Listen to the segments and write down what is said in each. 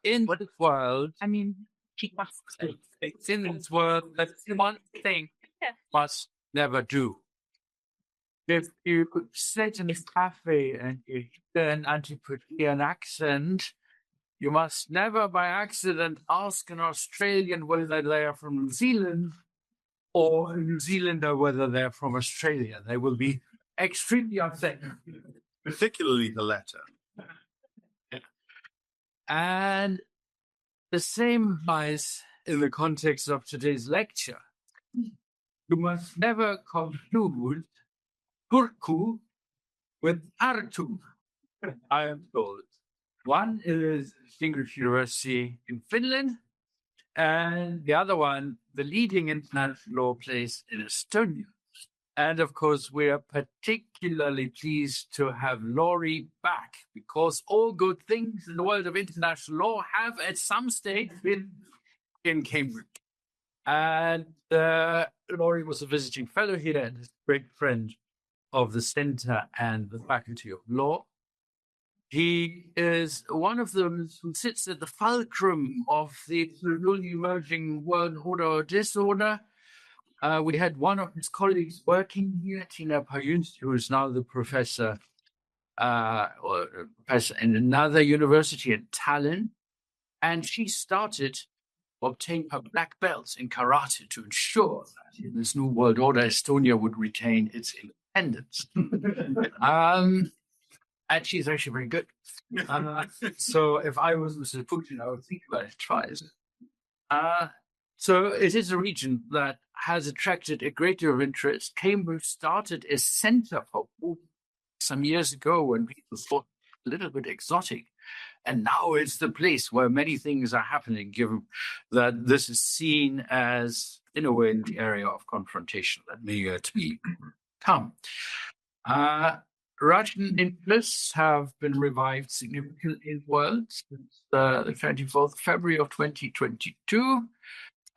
in this world, it's in this world, that's one thing must never do. If you sit in a cafe and you hear an Antipodean accent, you must never by accident ask an Australian whether they are from New Zealand or a New Zealander whether they're from Australia. They will be extremely upset. Particularly the latter. And the same applies in the context of today's lecture. You must never conclude Turku with Tartu, I am told. One is English University in Finland, and the other one, the leading international law place in Estonia. And of course, we are particularly pleased to have Lauri back, because all good things in the world of international law have at some stage been in Cambridge. And Lauri was a visiting fellow here and a great friend of the Centre and the Faculty of Law. He is one of them who sits at the fulcrum of the newly emerging world order or disorder. We had one of his colleagues working here, Tina Payunst, who is now the professor in another university in Tallinn. And she started to obtain her black belts in karate to ensure that in this new world order, Estonia would retain its independence. And she's actually very good. So if I was Mr. Putin, I would think about it twice. So it is a region that has attracted a great deal of interest. Cambridge started a center for some years ago when people thought a little bit exotic. And now it's the place where many things are happening, given that this is seen as, in a way, in the area of confrontation that may yet come. Russian interests have been revived significantly in the world since the 24th of February of 2022.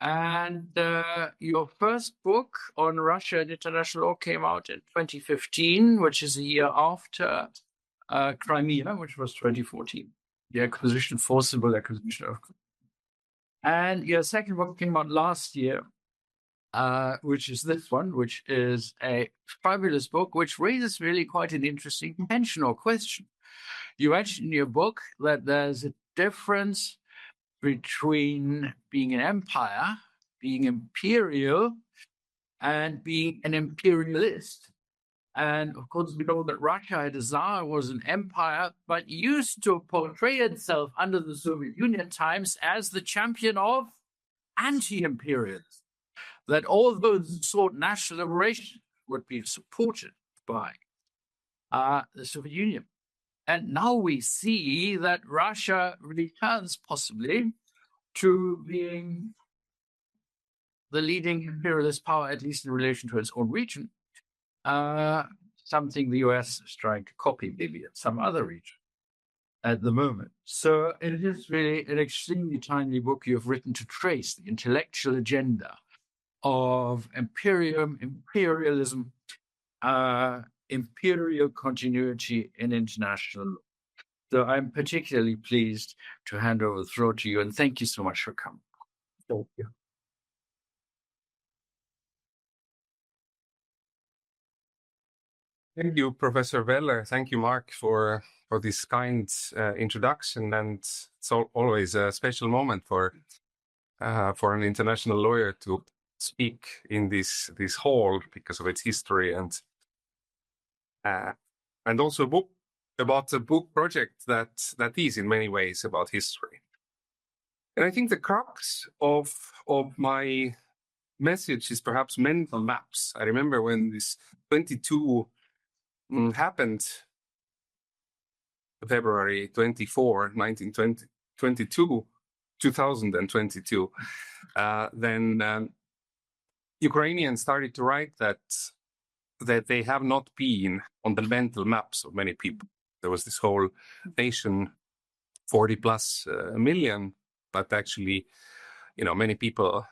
And your first book on Russia and international law came out in 2015, which is a year after Crimea, which was 2014, the forcible acquisition of Crimea. And your second book came out last year, which is this one, which is a fabulous book, which raises really quite an interesting tension or question. You mentioned in your book that there's a difference between being an empire, being imperial, and being an imperialist. And of course, we know that Russia had a Tsar, was an empire, but used to portray itself under the Soviet Union times as the champion of anti-imperialism. That all those sought national liberation would be supported by the Soviet Union. And now we see that Russia returns possibly to being the leading imperialist power, at least in relation to its own region, something the US is trying to copy maybe in some other region at the moment. So it is really an extremely timely book you've written to trace the intellectual agenda of imperialism, imperial continuity in international law. So I'm particularly pleased to hand over the floor to you, and thank you so much for coming. Thank you. Thank you, Professor Weller. Thank you, Mark, for this kind introduction. And it's always a special moment for an international lawyer to speak in this hall because of its history and also about a book project that is in many ways about history. And I think the crux of my message is perhaps mental maps. I remember when this 22 happened, February 24, 1922, 2022, then Ukrainians started to write that they have not been on the mental maps of many people. There was this whole nation, 40 plus million, but actually, many people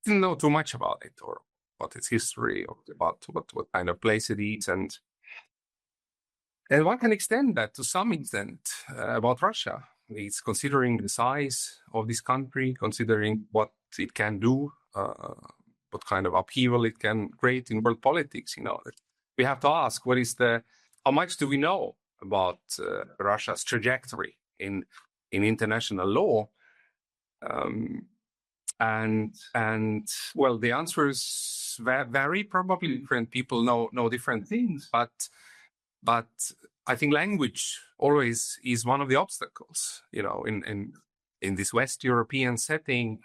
didn't know too much about it or about its history or about what kind of place it is. And one can extend that to some extent about Russia. It's considering the size of this country, considering what it can do, what kind of upheaval it can create in world politics. We have to ask, how much do we know about Russia's trajectory in international law? And well, the answers vary. Probably different people know different things, but I think language always is one of the obstacles. In this West European setting,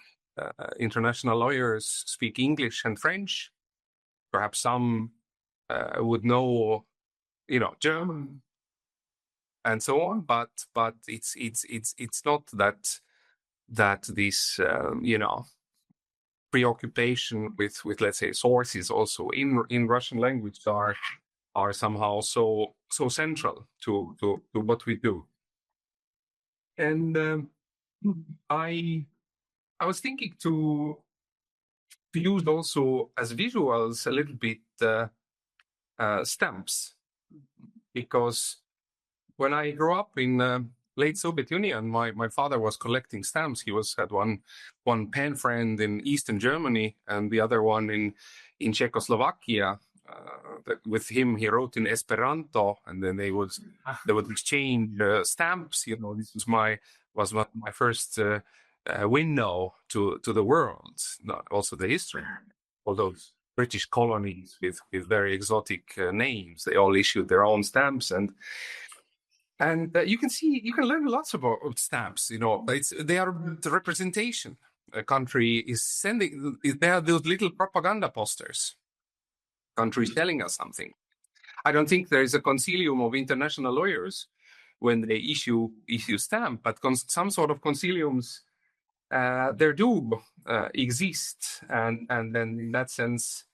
international lawyers speak English and French. Perhaps some would know, German and so on. But it's not that this preoccupation with let's say sources also in Russian language are somehow so central to what we do. And I was thinking to use also as visuals a little bit stamps, because when I grew up in late Soviet Union, my father was collecting stamps. He had one pen friend in Eastern Germany and the other one in Czechoslovakia. With him, he wrote in Esperanto, and then they would exchange stamps. This was my first window to the world, also the history. All those British colonies with very exotic names, they all issued their own stamps, and you can learn lots about stamps. They are the representation a country is sending. They are those little propaganda posters. Countries telling us something. I don't think there is a concilium of international lawyers when they issue stamp, but some sort of conciliums there do exist, and then in that sense,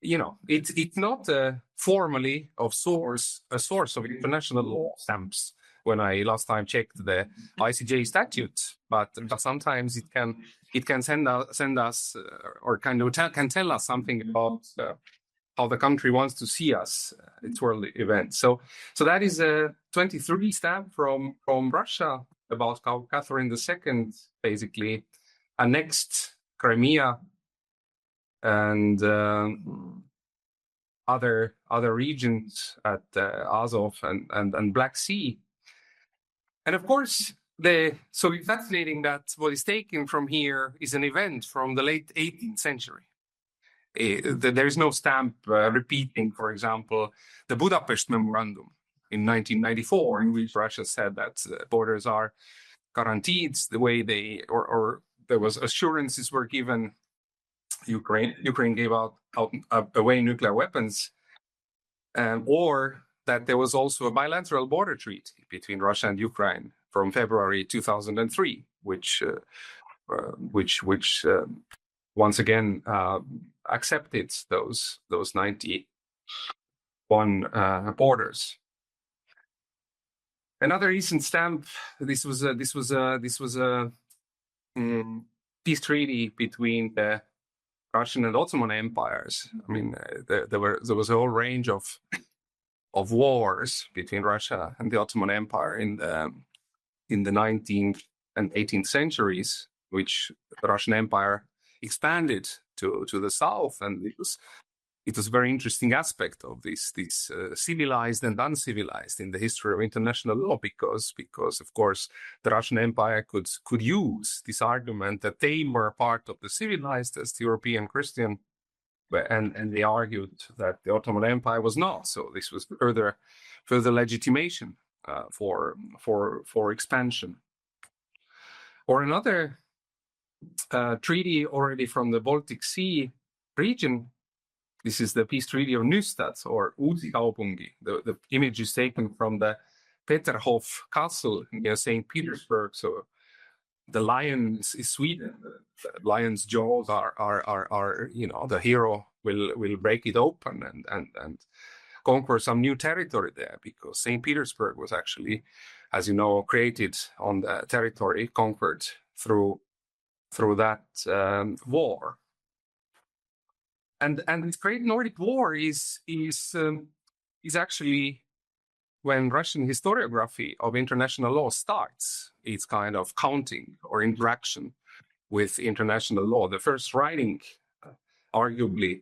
it's not formally a source of international law stamps. When I last time checked the ICJ statute, but sometimes it can send us or kind of can tell us something about how the country wants to see us its world events. So that is a 23 stamp from Russia about how Catherine II basically annexed Crimea and other regions at Azov and Black Sea. And of course, so it's fascinating that what is taken from here is an event from the late 18th century. There is no stamp repeating, for example, the Budapest Memorandum in 1994, in which Russia said that borders are guaranteed the way or there was assurances were given. Ukraine gave away nuclear weapons, or that there was also a bilateral border treaty between Russia and Ukraine from February 2003, which once again accepted those 91 borders. Another recent stamp. This was a peace treaty between the Russian and Ottoman empires. I mean, there was a whole range of wars between Russia and the Ottoman Empire in the 19th and 18th centuries, which the Russian Empire expanded to the south, and it was a very interesting aspect of this civilized and uncivilized in the history of international law, because of course the Russian Empire could use this argument that they were part of the civilized as the European Christian, and they argued that the Ottoman Empire was not. So this was further legitimation for expansion. Or another treaty already from the Baltic Sea region. This is the peace treaty of Nystad, or Uusi Kaupungi. The image is taken from the Peterhof castle near St. Petersburg. So the lion is Sweden. The lion's jaws are the hero will break it open and conquer some new territory there, because St. Petersburg was actually, as you know, created on the territory conquered through that war. And this Great Nordic War is actually when Russian historiography of international law starts its kind of counting or interaction with international law. The first writing, arguably,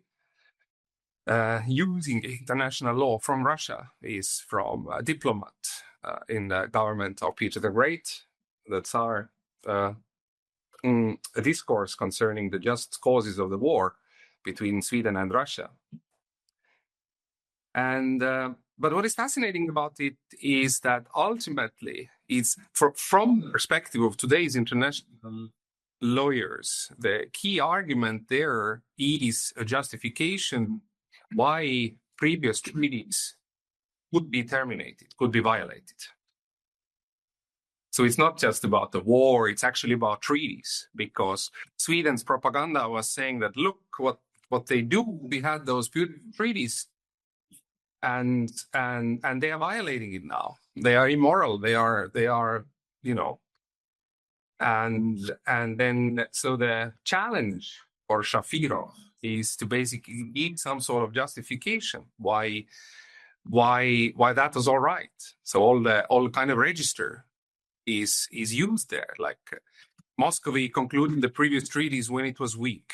using international law from Russia is from a diplomat in the government of Peter the Great, the Tsar, a discourse concerning the just causes of the war between Sweden and Russia. And but what is fascinating about it is that ultimately it's from the perspective of today's international lawyers, the key argument there is a justification why previous treaties could be terminated, could be violated. So it's not just about the war, it's actually about treaties, because Sweden's propaganda was saying that, look, what they do, we had those beautiful treaties, and they are violating it now. They are immoral, they are, you know, and then, so the challenge for Shafirov is to basically give some sort of justification why that was all right. So all kind of register is used there, like Muscovy concluding the previous treaties when it was weak.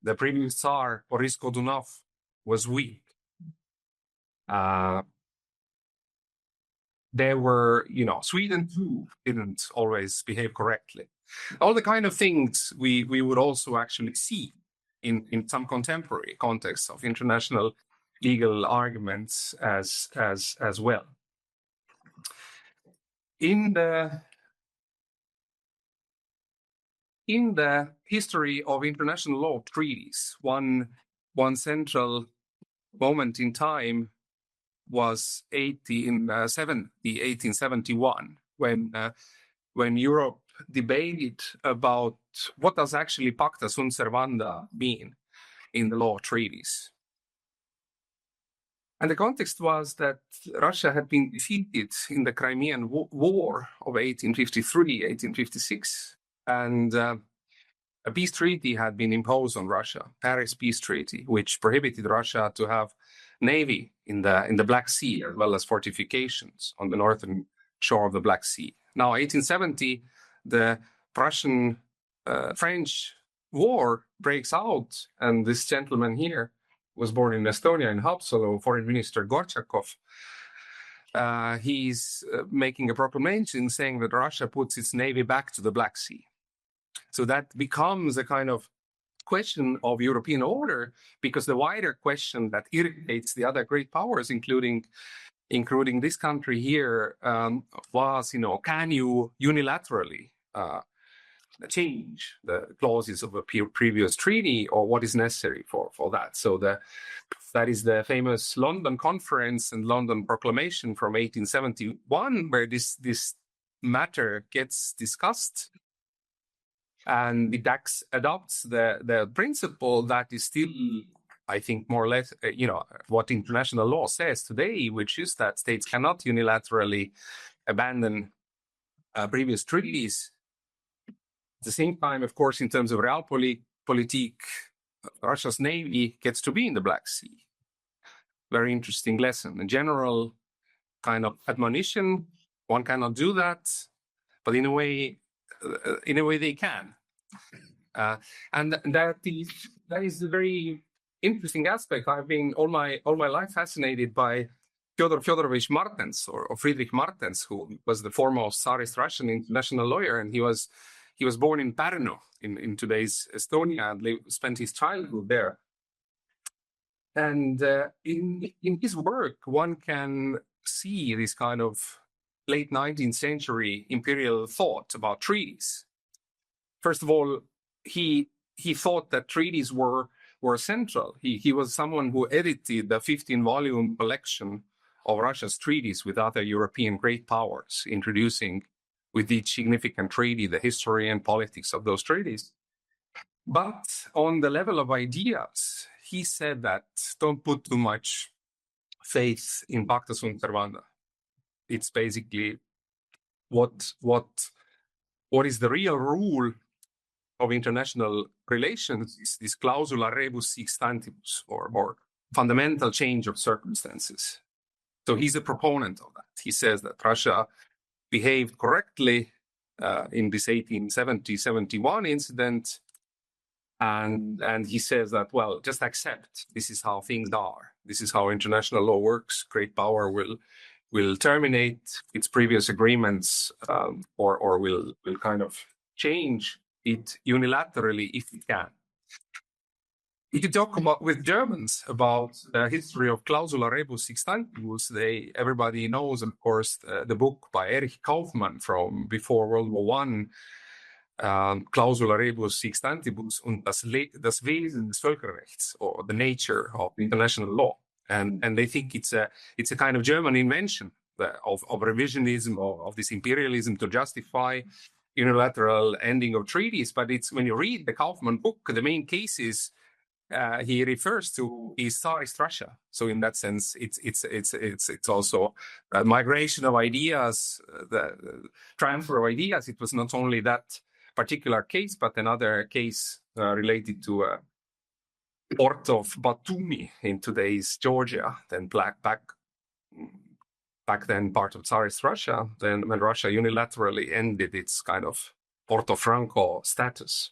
The previous Tsar, Boris Godunov, was weak. There were, you know, Sweden too didn't always behave correctly. All the kind of things we would also actually see in some contemporary contexts of international legal arguments as well. In the history of international law treaties, one central moment in time was 1871, when Europe debated about what does actually pacta sunt servanda mean in the law treaties. And the context was that Russia had been defeated in the Crimean War of 1853-1856, and a peace treaty had been imposed on Russia, Paris Peace Treaty, which prohibited Russia to have navy in the Black Sea, as well as fortifications on the northern shore of the Black Sea. Now, 1870, the Prussian-French War breaks out, and this gentleman here was born in Estonia, in Haapsalu, Foreign Minister Gortšakov. He's making a proclamation saying that Russia puts its navy back to the Black Sea. So that becomes a kind of question of European order, because the wider question that irritates the other great powers, including this country here, was, you know, can you unilaterally change the clauses of a previous treaty, or what is necessary for that? So that is the famous London Conference and London Proclamation from 1871, where this matter gets discussed. And it adopts the principle that is still, I think, more or less, you know, what international law says today, which is that states cannot unilaterally abandon previous treaties. At the same time, of course, in terms of realpolitik, Russia's navy gets to be in the Black Sea. Very interesting lesson. A general kind of admonition, one cannot do that, but in a way they can. And that is a very interesting aspect. I've been all my life fascinated by Fyodor Fyodorovich Martens, or Friedrich Martens, who was the foremost Tsarist Russian international lawyer, and he was born in Pärnu in today's Estonia, and spent his childhood there. And in his work, one can see this kind of late 19th century imperial thought about treaties. First of all, he thought that treaties were central. He was someone who edited the 15-volume collection of Russia's treaties with other European great powers, introducing with each significant treaty the history and politics of those treaties. But on the level of ideas, he said that don't put too much faith in pacta sunt servanda. It's basically what is the real rule of international relations is this clausula rebus stantibus, or fundamental change of circumstances. So he's a proponent of that. He says that Russia behaved correctly in this 1870-71 incident. And he says that, well, just accept this is how things are. This is how international law works. Great power will terminate its previous agreements or will kind of change it unilaterally if it can. If you talk with Germans about the history of clausula rebus stantibus, everybody knows, of course, the book by Erich Kaufmann from before World War I, clausula rebus stantibus und das Wesen des Völkerrechts, or the nature of international law. And they think it's a kind of German invention of revisionism, of this imperialism to justify unilateral ending of treaties. But it's when you read the Kaufmann book, the main cases he refers to is Tsarist Russia. So in that sense, it's also a migration of ideas, the transfer of ideas. It was not only that particular case, but another case related to port of Batumi in today's Georgia, then back then part of Tsarist Russia, then when Russia unilaterally ended its kind of Porto Franco status.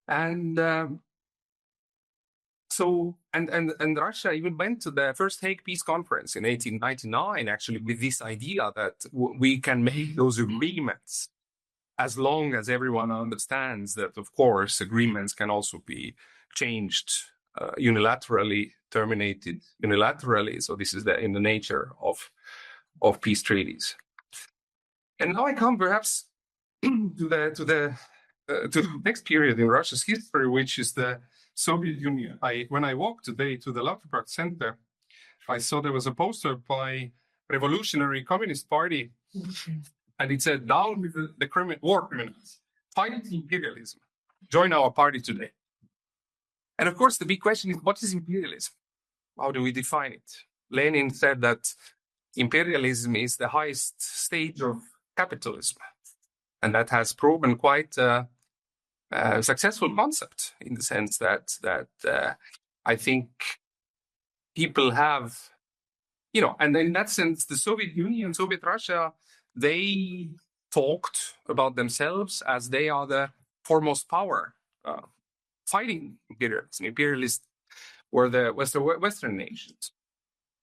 And and Russia even went to the first Hague Peace Conference in 1899, actually, with this idea that we can make those agreements as long as everyone understands that, of course, agreements can also be changed unilaterally, terminated unilaterally. So this is in the nature of peace treaties. And now I come perhaps to the next period in Russia's history, which is the Soviet Union. When I walked today to the Lauterpacht Center, I saw there was a poster by Revolutionary Communist Party, and it said, "Down with the war criminals, fight imperialism. Join our party today." And of course, the big question is, what is imperialism? How do we define it? Lenin said that imperialism is the highest stage of capitalism, and that has proven quite a successful concept in the sense that I think people have, and in that sense, the Soviet Union, Soviet Russia, they talked about themselves as they are the foremost power fighting imperialism. Imperialists were the Western nations.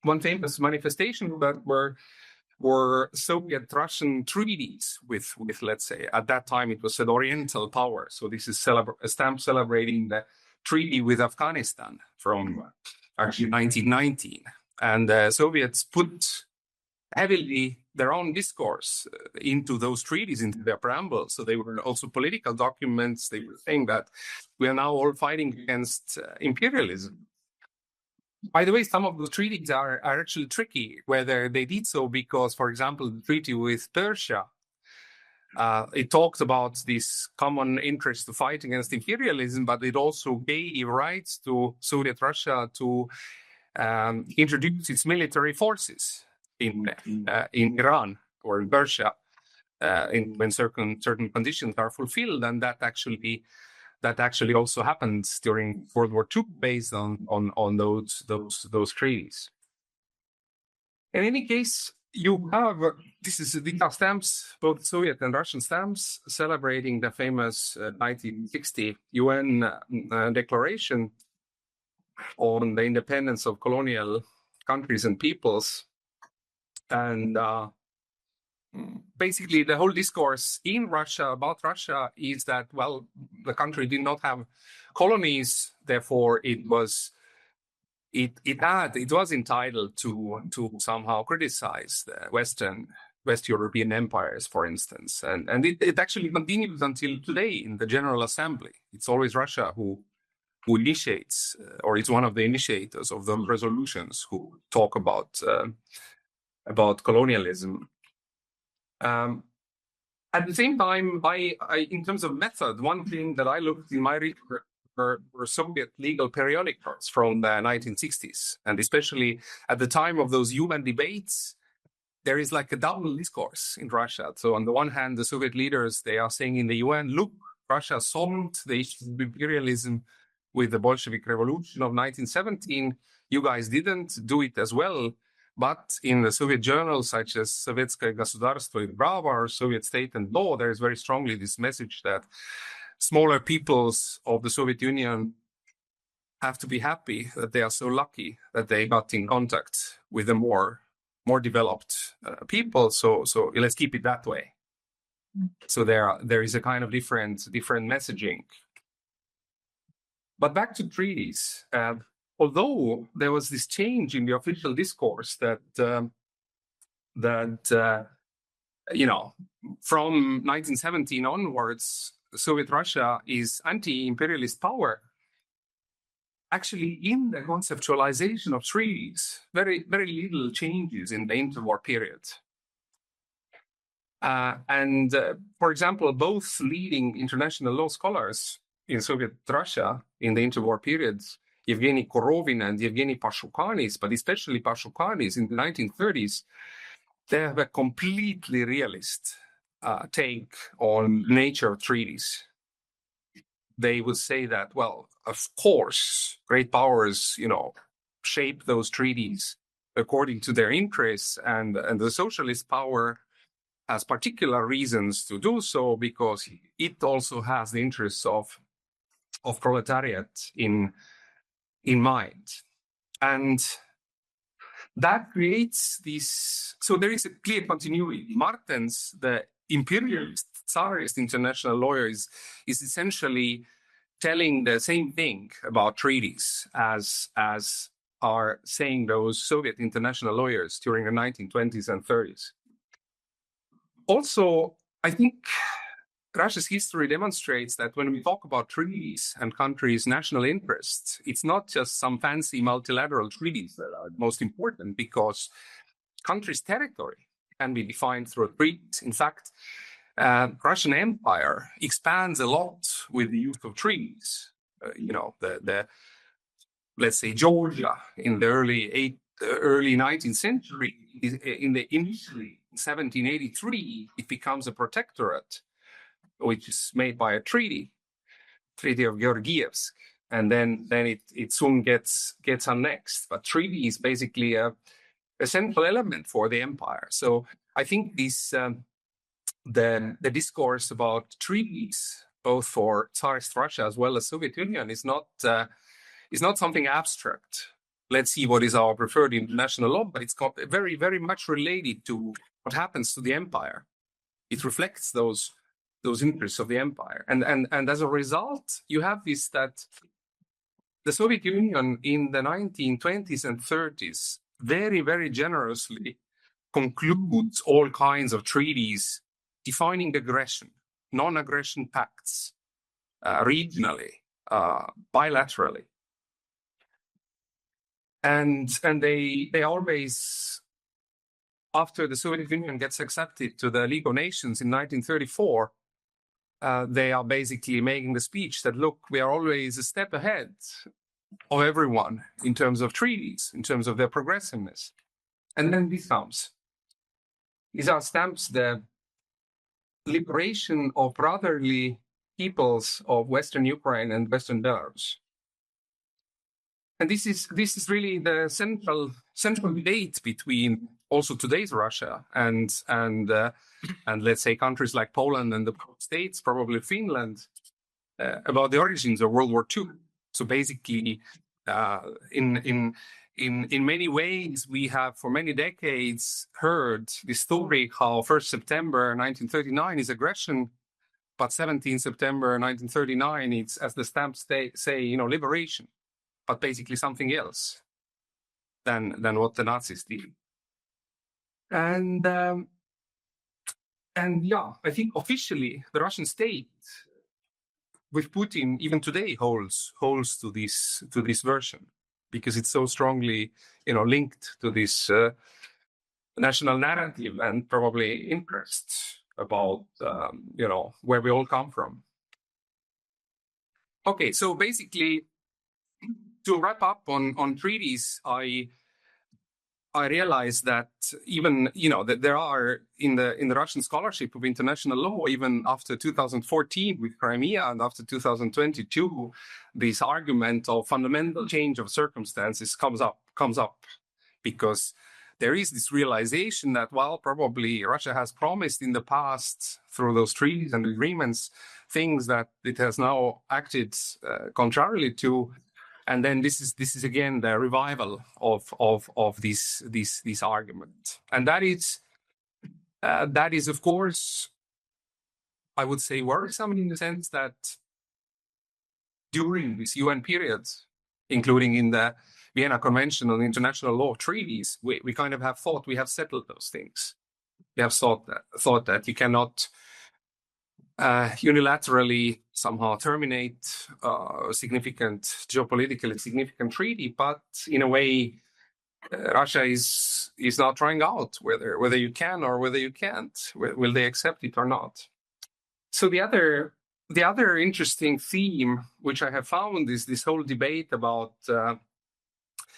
One famous manifestation that were Soviet-Russian treaties with, let's say, at that time it was an Oriental power. So this is a stamp celebrating the treaty with Afghanistan from actually 1919. And the Soviets put heavily their own discourse into those treaties, into their preamble. So they were also political documents. They were saying that we are now all fighting against imperialism. By the way, some of the treaties are actually tricky, whether they did so because, for example, the treaty with Persia, it talked about this common interest to fight against imperialism, but it also gave rights to Soviet Russia to introduce its military forces in Iran or in Persia when certain conditions are fulfilled, and that actually also happened during World War II based on those treaties. In any case, you have these are stamps, both Soviet and Russian stamps, celebrating the famous 1960 UN declaration on the independence of colonial countries and peoples. And basically, the whole discourse in Russia about Russia is that, well, the country did not have colonies, therefore it was entitled to somehow criticize the West European empires, for instance, and it actually continues until today in the General Assembly. It's always Russia who initiates, or it's one of the initiators of the resolutions who talk about colonialism. At the same time, in terms of method, one thing that I looked in my research were Soviet legal periodicals from the 1960s, and especially at the time of those UN debates, there is like a double discourse in Russia. So on the one hand, the Soviet leaders, they are saying in the UN, look, Russia solved the issue of imperialism with the Bolshevik Revolution of 1917. You guys didn't do it as well. But in the Soviet journals such as Sovetskое государство и право or Soviet State and Law, there is very strongly this message that smaller peoples of the Soviet Union have to be happy that they are so lucky that they got in contact with the more developed people. So let's keep it that way. So there is a kind of different messaging. But back to treaties. Although there was this change in the official discourse that from 1917 onwards, Soviet Russia is anti-imperialist power. Actually, in the conceptualization of treaties, very little changes in the interwar period. For example, both leading international law scholars in Soviet Russia in the interwar periods, Evgeny Korovin and Evgeny Pashukanis, but especially Pashukanis in the 1930s, they have a completely realist take on nature of treaties. They would say that, well, of course, great powers, shape those treaties according to their interests, and the socialist power has particular reasons to do so because it also has the interests of proletariat in mind. And that creates this, so there is a clear continuity. Martens, the imperialist, Tsarist international lawyer, is essentially telling the same thing about treaties as are saying those Soviet international lawyers during the 1920s and 30s. Also, I think Russia's history demonstrates that when we talk about treaties and countries' national interests, it's not just some fancy multilateral treaties that are most important, because countries' territory can be defined through treaties. In fact, Russian Empire expands a lot with the use of treaties. Let's say Georgia in the early 19th century, initially in 1783, it becomes a protectorate, which is made by a Treaty of Georgievsk, and then it soon gets annexed. But treaty is basically a central element for the empire. So I think this the discourse about treaties, both for Tsarist Russia as well as Soviet Union, is not something abstract. Let's see what is our preferred international law, but it's very, very much related to what happens to the empire. It reflects those interests of the empire. And as a result, you have this, that the Soviet Union in the 1920s and 30s very, very generously concludes all kinds of treaties defining aggression, non-aggression pacts, regionally, bilaterally. And they always, after the Soviet Union gets accepted to the League of Nations in 1934, they are basically making the speech that, look, we are always a step ahead of everyone in terms of treaties, in terms of their progressiveness. And then this comes. These are stamps, the liberation of brotherly peoples of Western Ukraine and Western Belarus. And this is really the central debate between also today's Russia and let's say countries like Poland and the States, probably Finland, about the origins of World War II. So basically, in many ways, we have for many decades heard the story how 1st September 1939 is aggression, but 17th September 1939, it's, as the stamps say, liberation, but basically something else than what the Nazis did. And yeah, I think officially the Russian state with Putin even today holds to this version, because it's so strongly linked to this national narrative and probably interests about where we all come from. Okay, so basically, to wrap up on treaties, I realized that even that there are in the Russian scholarship of international law, even after 2014 with Crimea and after 2022, this argument of fundamental change of circumstances comes up because there is this realization that, well, probably Russia has promised in the past through those treaties and agreements things that it has now acted contrarily to, and then this is again the revival of this argument, and that is of course, I would say, worrisome in the sense that during this UN period, including in the Vienna Convention on International Law treaties, we kind of have thought we have settled those things. We have thought that you cannot unilaterally somehow terminate a significant, geopolitically significant treaty, but in a way, Russia is now trying out whether you can or whether you can't. Will they accept it or not? So the other interesting theme which I have found is this whole debate about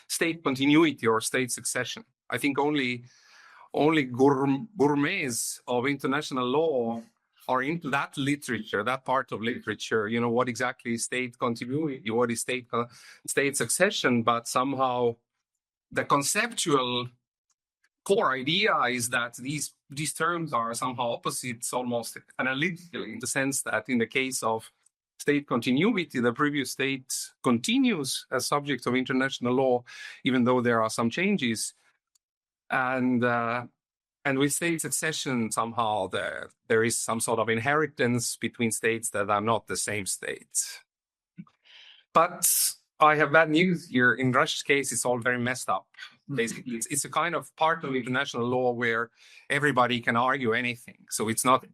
state continuity or state succession. I think only gourmets of international law are into that literature, that part of literature. You know, what exactly is state continuity, what is state succession, but somehow the conceptual core idea is that these terms are somehow opposites, almost analytically, in the sense that in the case of state continuity, the previous state continues as subject of international law, even though there are some changes. And with state succession, somehow there is some sort of inheritance between states that are not the same state. But I have bad news here. In Russia's case, it's all very messed up. Basically, it's a kind of part of international law where everybody can argue anything. So it's not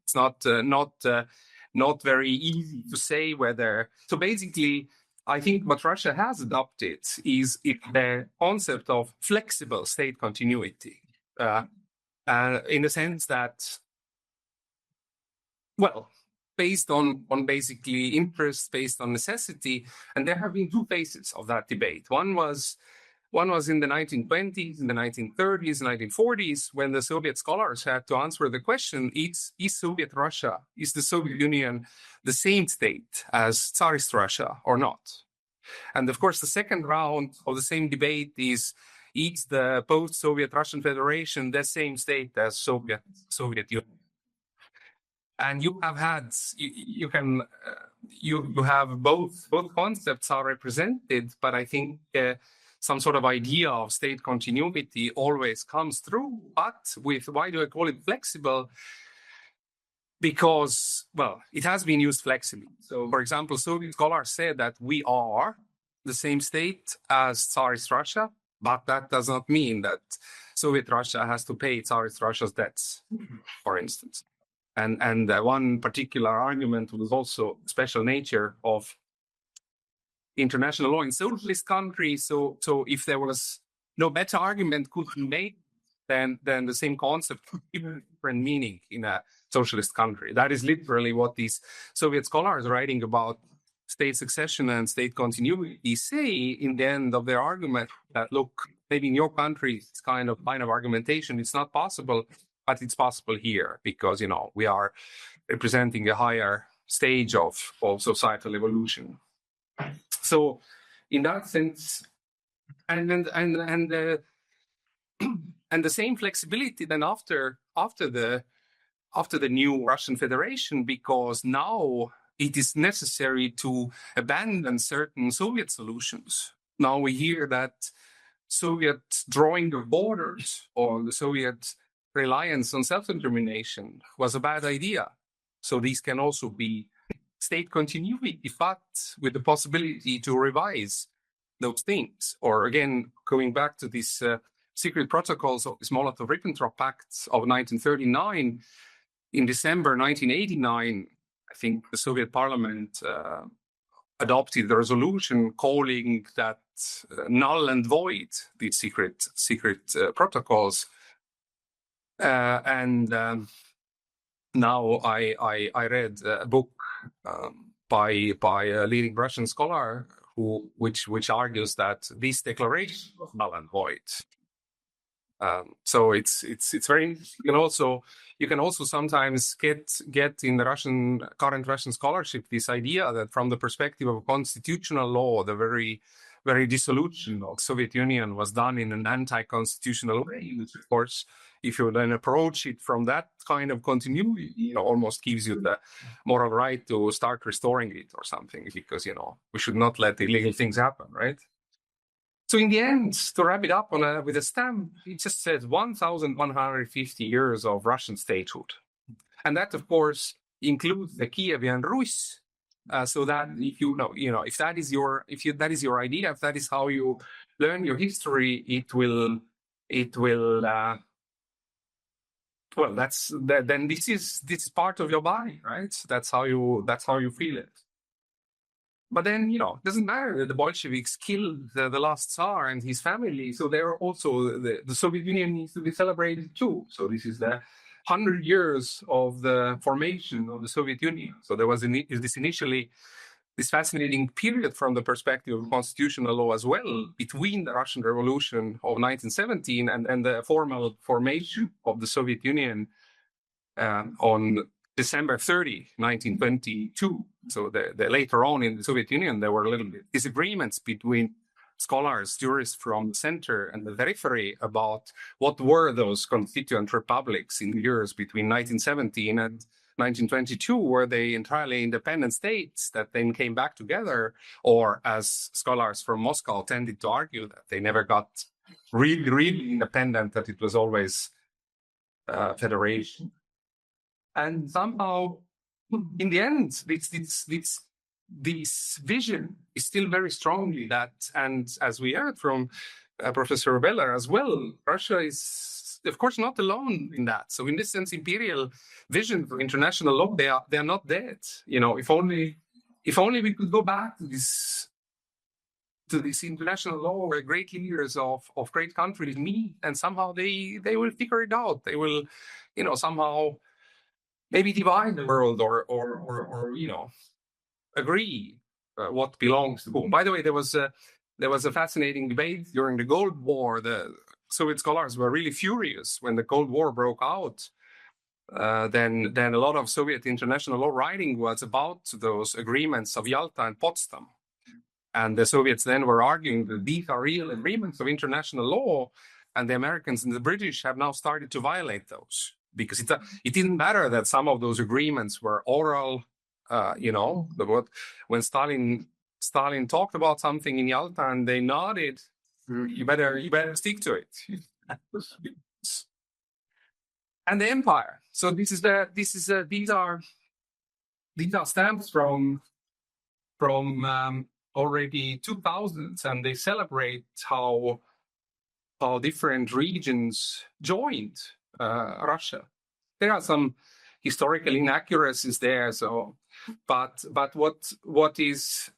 very easy to say whether. So basically, I think what Russia has adopted is the concept of flexible state continuity, in the sense that, well, based on basically interest, based on necessity, and there have been two phases of that debate. One was in the 1920s, in the 1930s, 1940s, when the Soviet scholars had to answer the question: is Soviet Russia, is the Soviet Union the same state as Tsarist Russia or not? And of course, the second round of the same debate is the post-Soviet Russian Federation the same state as Soviet Union? And you have had, you have both concepts are represented, but I think some sort of idea of state continuity always comes through. But why do I call it flexible? Because, well, it has been used flexibly. So, for example, Soviet scholars said that we are the same state as Tsarist Russia, but that does not mean that Soviet Russia has to pay Tsarist Russia's debts, for instance. And one particular argument was also special nature of international law in socialist countries. So if there was no better argument could be made, then the same concept could give a different meaning in a socialist country. That is literally what these Soviet scholars writing about state succession and state continuity say in the end of their argument, that look, maybe in your country, it's kind of line of argumentation, it's not possible, but it's possible here because, you know, we are representing a higher stage of societal evolution. So in that sense, and the same flexibility then after the new Russian Federation, because now it is necessary to abandon certain Soviet solutions. Now we hear that Soviet drawing of borders or the Soviet reliance on self-determination was a bad idea. So these can also be state continuity, but with the possibility to revise those things. Or again, going back to these secret protocols of the Molotov-Ribbentrop Pact of 1939, in December 1989, I think the Soviet Parliament adopted the resolution calling that null and void these secret protocols. And now I read a book by a leading Russian scholar which argues that this declaration was null and void. So it's very interesting. You can also sometimes get in the current Russian scholarship this idea that from the perspective of constitutional law, the very very dissolution of Soviet Union was done in an anti-constitutional way, which of course, if you then approach it from that kind of continuity, almost gives you the moral right to start restoring it or something, because, we should not let illegal things happen, right? So in the end, to wrap it up with a stamp, it just says 1,150 years of Russian statehood. And that, of course, includes the Kievan Rus. So that if that is your idea, if that is how you learn your history, then this is part of your body, right? That's how you feel it. But then, it doesn't matter that the Bolsheviks killed the last Tsar and his family. So there also, the Soviet Union needs to be celebrated too. So this is the 100 years of the formation of the Soviet Union. So there was this fascinating period from the perspective of constitutional law as well, between the Russian Revolution of 1917 and the formal formation of the Soviet Union on December 30, 1922. So later on in the Soviet Union, there were a little bit disagreements between scholars, jurists from the center and the periphery about what were those constituent republics in the years between 1917 and 1922. Were they entirely independent states that then came back together? Or, as scholars from Moscow tended to argue, that they never got really, really independent, that it was always federation. And somehow, in the end, this vision is still very strongly that, and as we heard from Professor Beller as well, Russia is, of course, not alone in that. So in this sense, imperial vision for international law, they are not dead. If only we could go back to this international law where great leaders of great countries meet, and somehow they will figure it out. They will, somehow maybe divide the world or agree what belongs to whom. By the way, there was a fascinating debate during the Cold War. The Soviet scholars were really furious when the Cold War broke out. Then a lot of Soviet international law writing was about those agreements of Yalta and Potsdam. And the Soviets then were arguing that these are real agreements of international law, and the Americans and the British have now started to violate those. Because it didn't matter that some of those agreements were oral, when Stalin talked about something in Yalta and they nodded, you better stick to it. And the empire. So these are stamps from already 2000s, and they celebrate how different regions joined Russia. There are some historical inaccuracies there. So, but what is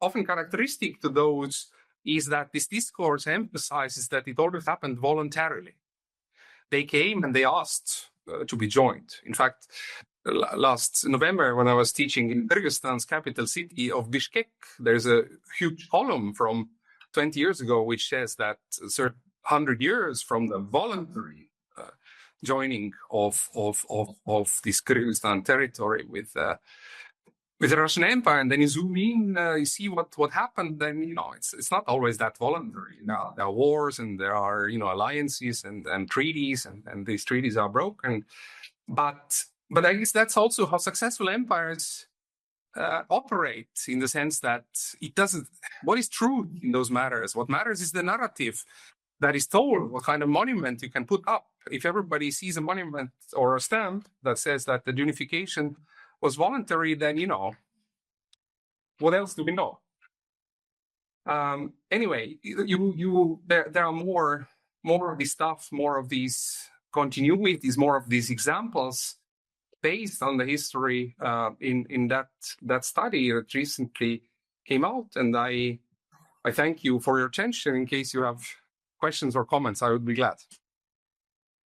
often characteristic to those is that this discourse emphasizes that it always happened voluntarily. They came and they asked to be joined. In fact, last November, when I was teaching in Kyrgyzstan's capital city of Bishkek, there's a huge column from 20 years ago which says that 100 years from the voluntary joining of this Kyrgyzstan territory with the Russian Empire, and then you zoom in, you see what happened. Then it's not always that voluntary. Now there are wars and there are alliances and treaties, and these treaties are broken. But I guess that's also how successful empires operate, in the sense that it doesn't. What is true in those matters? What matters is the narrative that is told, what kind of monument you can put up. If everybody sees a monument or a stamp that says that the unification was voluntary, then, what else do we know? Anyway, there are more of this stuff, more of these continuities, more of these examples based on the history in that study that recently came out. And I thank you for your attention. In case you have questions or comments, I would be glad.